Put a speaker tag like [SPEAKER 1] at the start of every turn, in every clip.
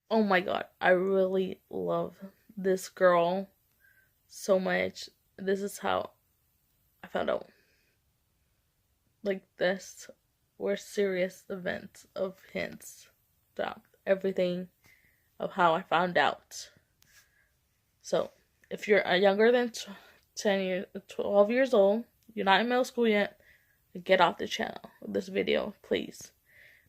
[SPEAKER 1] Oh my god, I really love this girl so much. This is how I found out. Like, this were serious events of hints about everything of how I found out. So, if you're younger than 10 years, 12 years old, you're not in middle school yet, get off the channel. This video, please.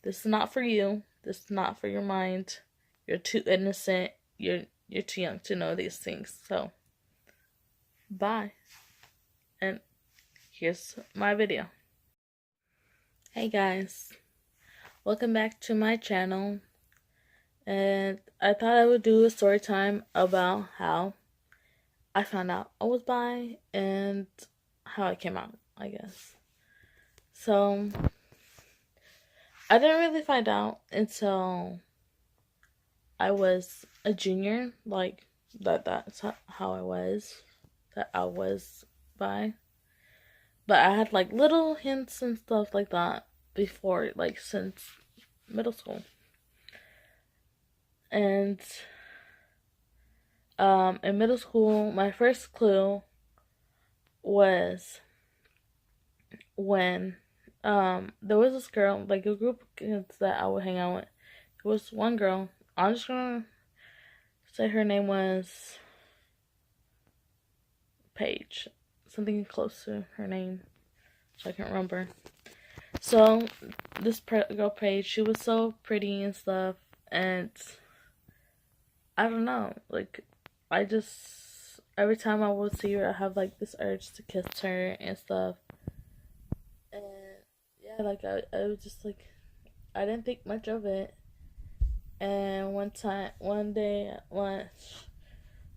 [SPEAKER 1] This is not for you. This is not for your mind. You're too innocent. You're too young to know these things. So, bye. And here's my video. Hey guys, welcome back to my channel. And I thought I would do a story time about how I found out I was bi and how I came out, I guess. So, I didn't really find out until I was a junior, like that's how I was bi. But I had like little hints and stuff like that before, like since middle school. And in middle school, my first clue was when there was this girl, like a group of kids that I would hang out with. There was one girl. I'm just gonna say her name was Paige, something close to her name, so I can't remember. So this girl Paige, she was so pretty and stuff, and I don't know, like I just every time I would see her, I have like this urge to kiss her and stuff, and yeah, like I was just like I didn't think much of it, and one day at lunch,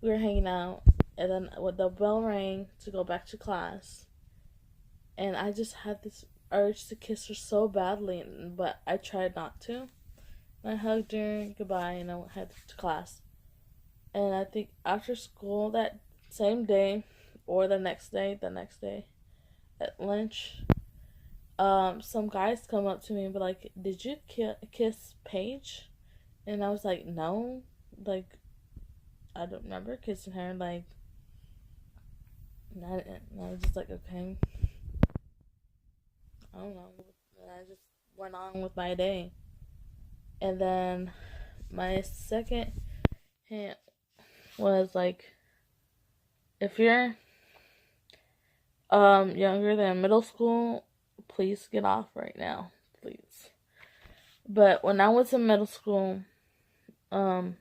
[SPEAKER 1] we were hanging out, and then when the bell rang to go back to class, and I just had this urge to kiss her so badly, but I tried not to. And I hugged her goodbye, and I headed to class. And I think after school that same day, or the next day, at lunch, some guys come up to me and be like, "Did you kiss Paige?" And I was like, "No, like I don't remember kissing her." Like, and I was just like, "Okay, I don't know." And I just went on with my day. And then my second hint was like, if you're younger than middle school, please get off right now, please. But when I was in middle school, um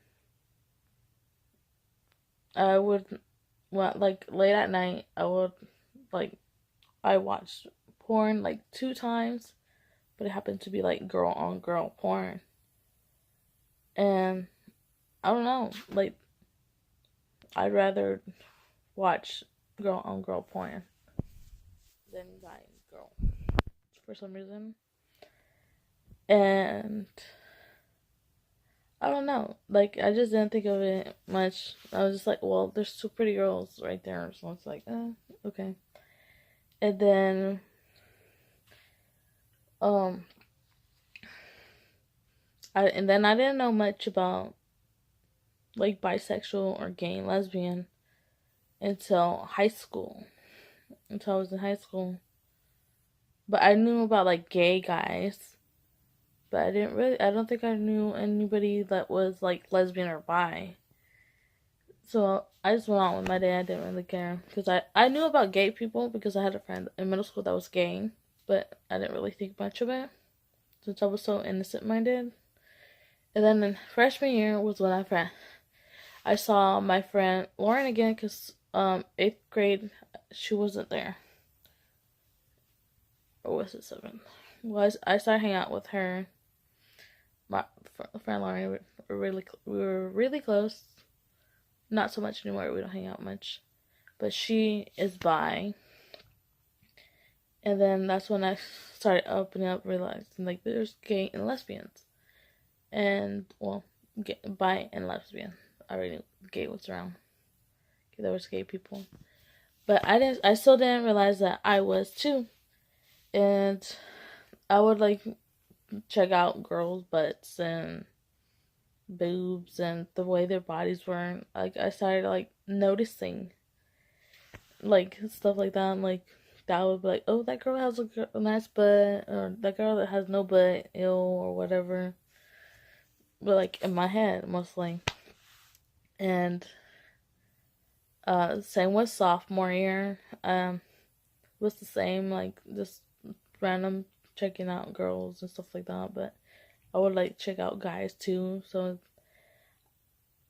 [SPEAKER 1] I would, well, like late at night, like I watched porn like 2 times, but it happened to be like girl on girl porn. And I don't know, like I'd rather watch girl on girl porn than guy girl for some reason. And I don't know, like I just didn't think of it much. I was just like, well, there's 2 pretty girls right there, so it's like, okay. And then um I didn't know much about like bisexual or gay and lesbian until high school. Until I was in high school. But I knew about like gay guys. But I don't think I knew anybody that was like lesbian or bi. So I just went on with my day. I didn't really care. Because I knew about gay people because I had a friend in middle school that was gay. But I didn't really think much of it. Since I was so innocent minded. And then in freshman year was when I saw my friend Lauren again because 8th grade she wasn't there, or was it 7th? Well, I started hanging out with her. My friend Lauren, we were really close. Not so much anymore. We don't hang out much, but she is bi. And then that's when I started opening up, realizing like there's gay and lesbians, and well, bi and lesbian. I already knew gay was around. There was gay people. But I still didn't realize that I was too. And I would like check out girls' butts and boobs and the way their bodies were. Like, I started like noticing like stuff like that. And, like, that would be like, oh, that girl has a nice butt, or that girl that has no butt, ill, or whatever. But like in my head, mostly. And same with sophomore year. Was the same, like just random checking out girls and stuff like that. But I would like check out guys too. So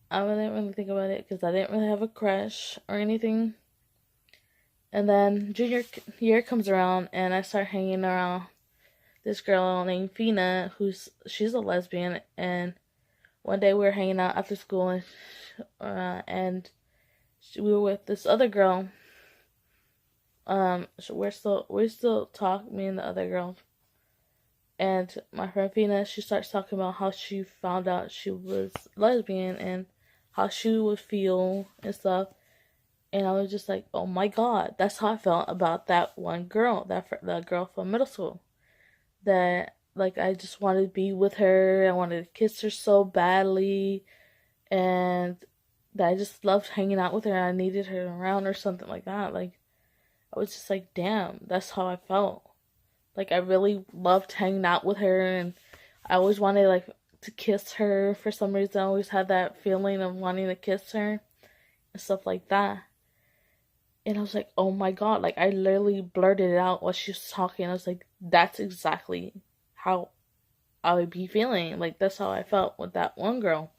[SPEAKER 1] I didn't really think about it because I didn't really have a crush or anything. And then junior year comes around, and I start hanging around this girl named Fina, she's a lesbian. And one day we were hanging out after school, and we were with this other girl. So we still talk, me and the other girl. And my friend Fina, she starts talking about how she found out she was lesbian and how she would feel and stuff. And I was just like, oh my god, that's how I felt about that one girl, that girl from middle school. That, like, I just wanted to be with her. I wanted to kiss her so badly. And that I just loved hanging out with her. I needed her around or something like that. Like, I was just like, damn, that's how I felt. Like, I really loved hanging out with her. And I always wanted, like, to kiss her for some reason. I always had that feeling of wanting to kiss her and stuff like that. And I was like, oh my god, like, I literally blurted it out while she was talking. I was like, that's exactly how I would be feeling. Like, that's how I felt with that one girl.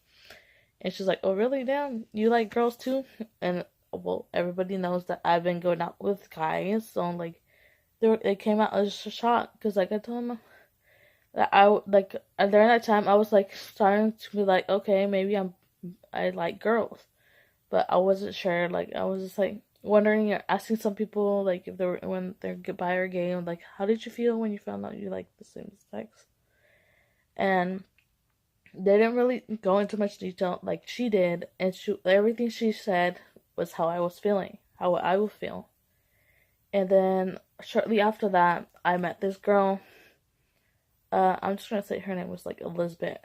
[SPEAKER 1] And she's like, oh, really? Damn, you like girls too? And, well, everybody knows that I've been going out with guys. So, like, they came out as a shock. Because, like, I told them that during that time, I was, like, starting to be like, okay, maybe I like girls. But I wasn't sure. Like, I was just, like, wondering, asking some people, like, if they were, when they're bi or gay, and like, how did you feel when you found out you like the same sex? And they didn't really go into much detail like she did, and everything she said was how I was feeling, how I would feel. And then shortly after that, I met this girl. I'm just gonna say her name was like Elizabeth,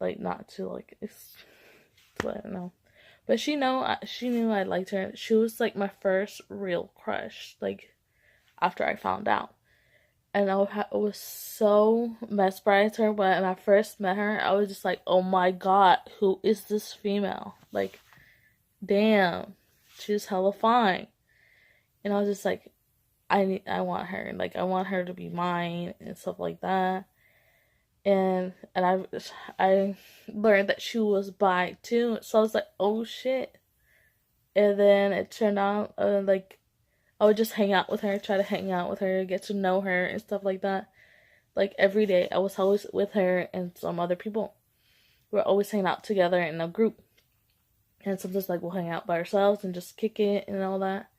[SPEAKER 1] like, not to like, I don't know. But she knew I liked her. She was like my first real crush, like, after I found out. And I was so mesmerized her when I first met her. I was just like, oh my god, who is this female? Like, damn, she's hella fine. And I was just like, I want her. Like, I want her to be mine and stuff like that. And I learned that she was bi too, so I was like, oh shit. And then it turned out, like, I would just hang out with her, try to hang out with her, get to know her and stuff like that. Like, every day I was always with her and some other people. We're always hanging out together in a group. And sometimes, like, we'll hang out by ourselves and just kick it and all that.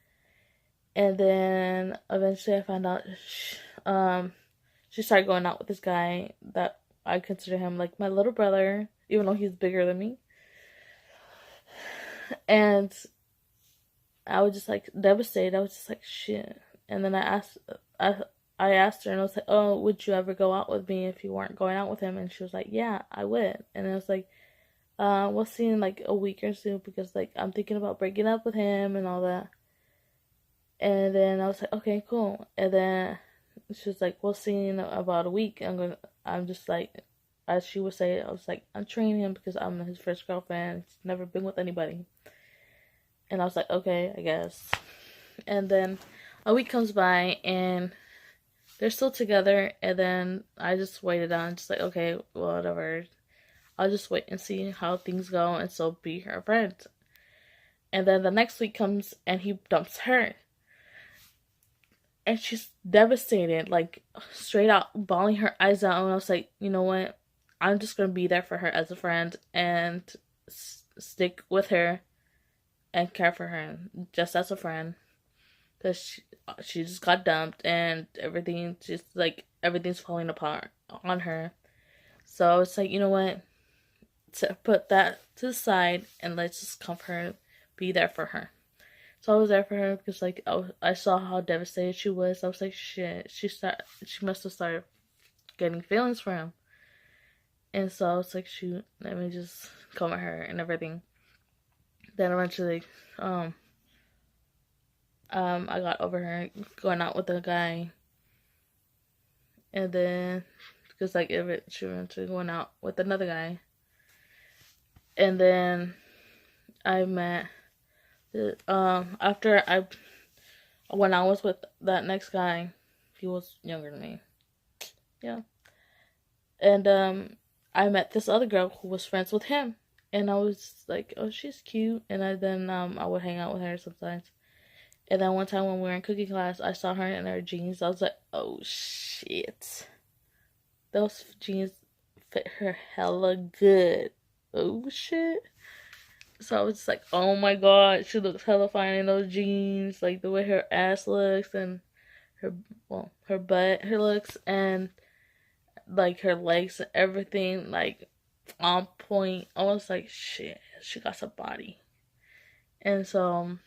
[SPEAKER 1] And then eventually I found out she started going out with this guy that I consider him like my little brother, even though he's bigger than me. And I was just like devastated. I was just like, shit. And then I asked her, and I was like, oh, would you ever go out with me if you weren't going out with him? And she was like, yeah, I would. And I was like, we'll see in like a week or so, because like I'm thinking about breaking up with him and all that. And then I was like, okay, cool. And then she was like, we'll see in about a week. I'm just like, as she would say, I was like, I'm training him because I'm his first girlfriend. He's never been with anybody. And I was like, okay, I guess. And then a week comes by and they're still together. And then I just waited on, just like, okay, whatever. I'll just wait and see how things go and so be her friend. And then the next week comes and he dumps her. And she's devastated, like, straight out bawling her eyes out. And I was like, you know what? I'm just going to be there for her as a friend and stick with her and care for her just as a friend. Because she just got dumped and everything's falling apart on her. So I was like, you know what? To put that to the side and let's just comfort her, be there for her. So I was there for her because, like, I saw how devastated she was. I was like, shit, she must have started getting feelings for him. And so I was like, shoot, let me just come at her and everything. Then eventually, I got over her going out with a guy. And then, because like, she eventually going out with another guy. And then I met, after when I was with that next guy, he was younger than me. Yeah. And, I met this other girl who was friends with him. And I was like, oh, she's cute. And I would hang out with her sometimes. And then one time when we were in cooking class, I saw her in her jeans. I was like, oh, shit. Those jeans fit her hella good. Oh, shit. So I was just like, oh my god, she looks hella fine in those jeans. Like, the way her ass looks and her butt, her looks, and, like, her legs and everything, like, on point. I was like, shit, she got some body. And so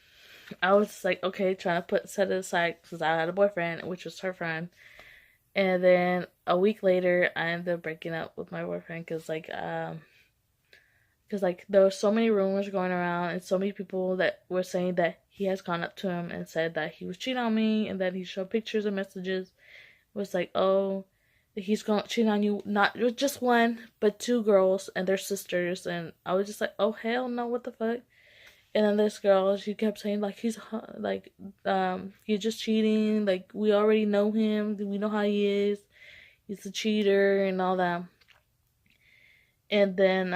[SPEAKER 1] I was like, okay, trying to set it aside because I had a boyfriend, which was her friend. And then a week later, I ended up breaking up with my boyfriend because there were so many rumors going around and so many people that were saying that he has gone up to him and said that he was cheating on me and that he showed pictures and messages. It was like, oh, he's going to cheat on you, not just one, but two girls and their sisters. And I was just like, oh, hell no, what the fuck? And then this girl, she kept saying, like, he's just cheating. Like, we already know him. We know how he is. He's a cheater and all that. And then,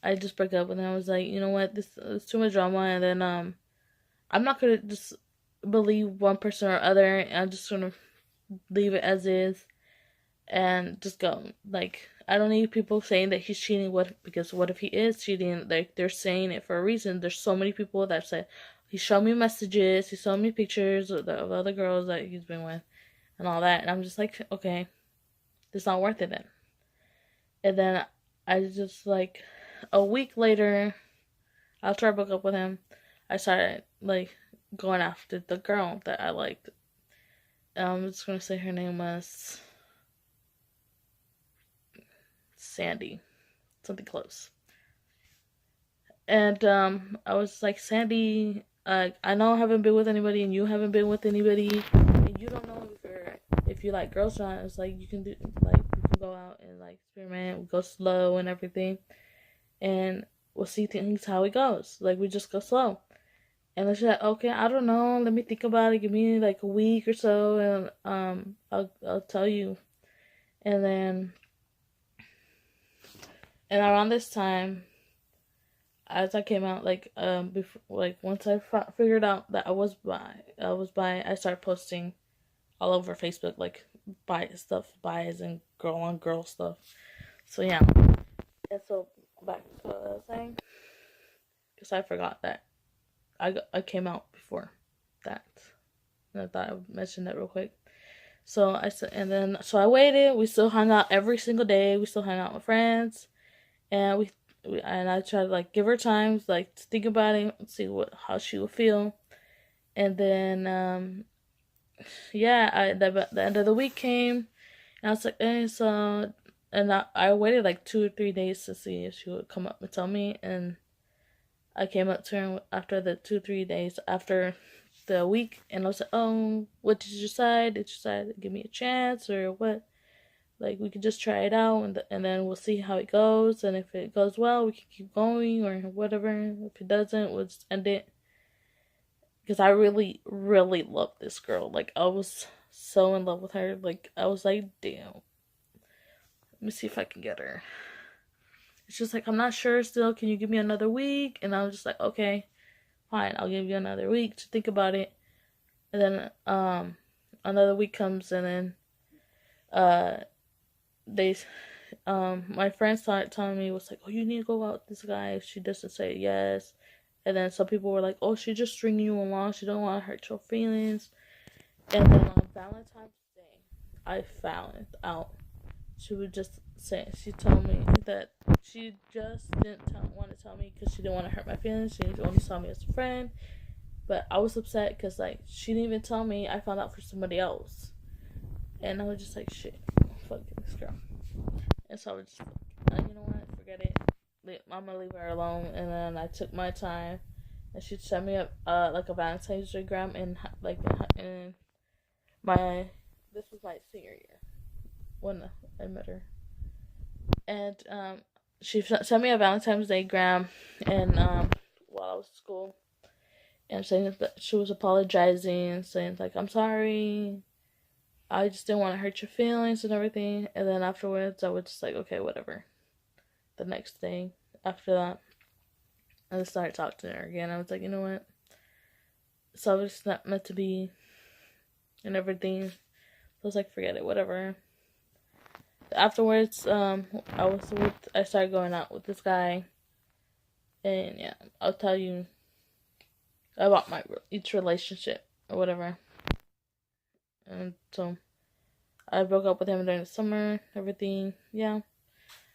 [SPEAKER 1] I just broke up with him. I was like, you know what? This is too much drama. And then, I'm not going to just believe one person or other. I'm just going to leave it as is and just go. Like, I don't need people saying that he's cheating. Because what if he is cheating? Like, they're saying it for a reason. There's so many people that say he showed me messages, he showed me pictures of other girls that he's been with and all that. And I'm just like, okay, it's not worth it then. And then I just, like, a week later, after I broke up with him, I started, like, going after the girl that I liked. I'm just gonna say her name was Sandy, something close. And I was like, Sandy, I know I haven't been with anybody, and you haven't been with anybody, and you don't know if you like girls or not. It's like you can go out and like experiment, go slow and everything, and we'll see things how it goes. Like, we just go slow. And then she's like, okay, I don't know, let me think about it. Give me like a week or so, and I'll tell you. And then, and around this time, as I came out, like, before, like, once I figured out that I was bi, I started posting all over Facebook, like, bi as in girl on girl stuff. So yeah. And so back to what I was saying, because I forgot that I came out before that, and I thought I would mention that real quick. So I waited. We still hung out every single day. We still hung out with friends, and and I tried to, like, give her time, like, to think about it, see how she would feel. And then yeah, the end of the week came, and I was like, so, and I waited like 2 or 3 days to see if she would come up and tell me. And I came up to her after the 2 or 3 days after the week, and I was like, oh, what did you decide? Did you decide to give me a chance or what? Like, we could just try it out, and then we'll see how it goes. And if it goes well, we can keep going or whatever. If it doesn't, we'll just end it. Because I really, really love this girl. Like, I was so in love with her. Like, I was like, damn. Let me see if I can get her. It's just like, I'm not sure still. Can you give me another week? And I was just like, okay, fine. I'll give you another week to think about it. And then, another week comes, and then, my friends started telling me, was like, oh, you need to go out with this guy if she doesn't say yes. And then some people were like, oh, she's just stringing you along, she don't want to hurt your feelings. And then on Valentine's Day, I found out she would just say, she told me that she just didn't want to tell me because she didn't want to hurt my feelings. She only saw me as a friend. But I was upset because, like, she didn't even tell me. I found out for somebody else. And I was just like, shit, fuck this girl. And so I was just like, you know what, forget it. I'm gonna leave her alone. And then I took my time, and she sent me like a Valentine's Day gram in my this was my senior year when I met her, and she sent me a Valentine's Day gram, and while I was at school, and saying that she was apologizing, saying like, I'm sorry, I just didn't want to hurt your feelings and everything. And then afterwards, I was just like, okay, whatever. The next day after that, I just started talking to her again. I was like, you know what? So it's not meant to be and everything. So I was like, forget it, whatever. Afterwards, I started going out with this guy. And yeah, I'll tell you about each relationship or whatever. And so I broke up with him during the summer, everything, yeah.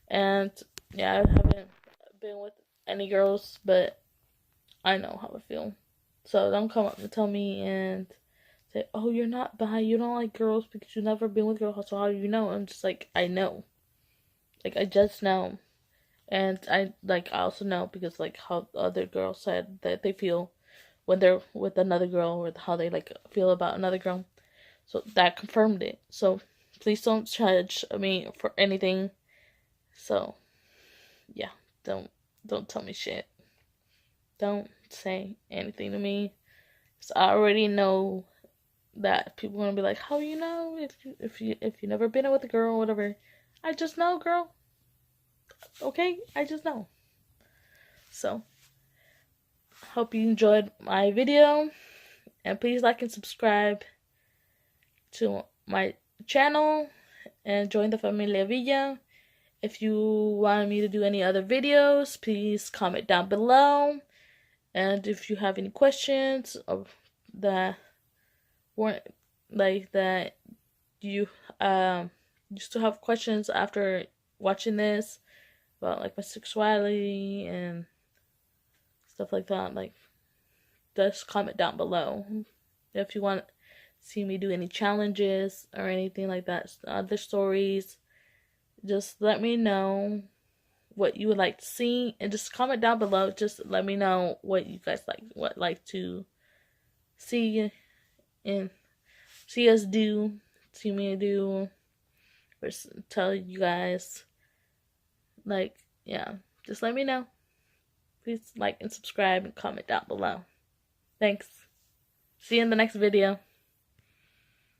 [SPEAKER 1] And yeah, I haven't been with any girls, but I know how I feel. So don't come up and tell me and say, oh, you're not bi, you don't like girls because you've never been with girls, so how do you know? I'm just like, I know. Like, I just know. And I also know because, like, how the other girls said that they feel when they're with another girl, or how they, like, feel about another girl. So that confirmed it. So please don't judge me for anything. So yeah, don't tell me shit. Don't say anything to me. So I already know that people are gonna be like, how you know if you never been with a girl or whatever. I just know, girl. Okay, I just know. So hope you enjoyed my video, and please like and subscribe to my channel and join the Familia Villa. If you want me to do any other videos, please comment down below. And if you have any questions of that weren't like that, you still have questions after watching this about like my sexuality and stuff like that, like, just comment down below. If you want to see me do any challenges or anything like that, other stories, just let me know what you would like to see, and just comment down below. Just let me know what you guys like to see and see us do, see me do, or tell you guys. Like, yeah, just let me know. Please like and subscribe and comment down below. Thanks. See you in the next video.